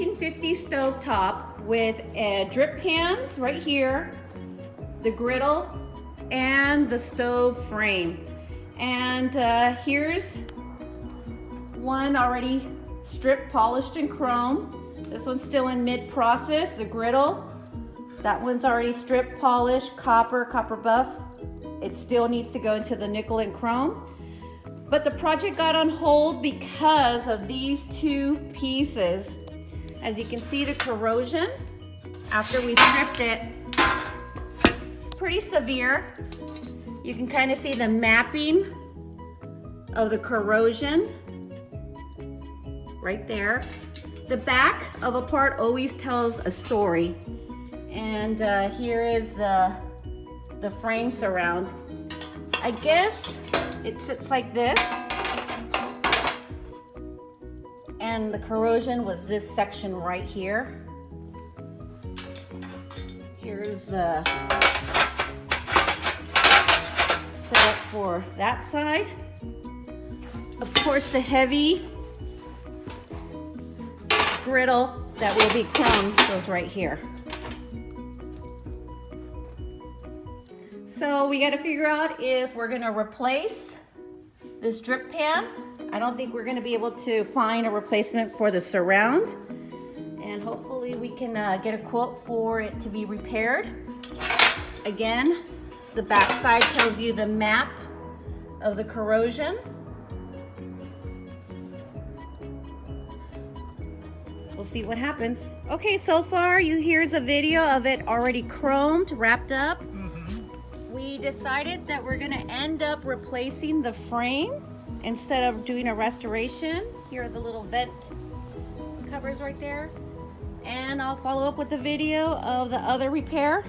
1950 stovetop with drip pans right here, the griddle, and the stove frame. And here's one already strip polished in chrome. This one's still in mid-process, the griddle. That one's already strip polished, copper buff. It still needs to go into the nickel and chrome. But the project got on hold because of these two pieces. As you can see, the corrosion, after we stripped it, it's pretty severe. You can kind of see the mapping of the corrosion right there. The back of a part always tells a story. And here is the frame surround. I guess it sits like this. And the corrosion was this section right here. Here's the setup for that side. Of course, the heavy griddle that will be chromed goes right here. So we got to figure out if we're going to replace this drip pan. I don't think we're going to be able to find a replacement for the surround, and hopefully we can get a quote for it to be repaired. Again, the back side tells you the map of the corrosion. We'll see what happens. Okay, so far here's a video of it already chromed, wrapped up. We decided that we're gonna end up replacing the frame instead of doing a restoration. Here are the little vent covers right there. And I'll follow up with the video of the other repair.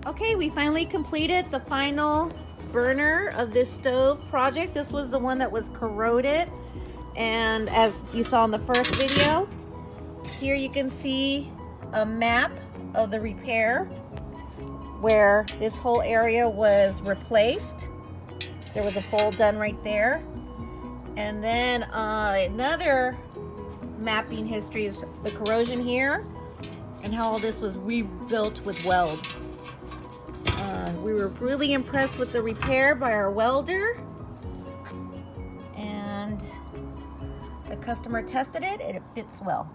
Okay, we finally completed the final burner of this stove project. This was the one that was corroded. And as you saw in the first video, here you can see a map of the repair where this whole area was replaced. There was a fold done right there. And then another mapping history is the corrosion here and how all this was rebuilt with weld. We were really impressed with the repair by our welder, and the customer tested it and it fits well.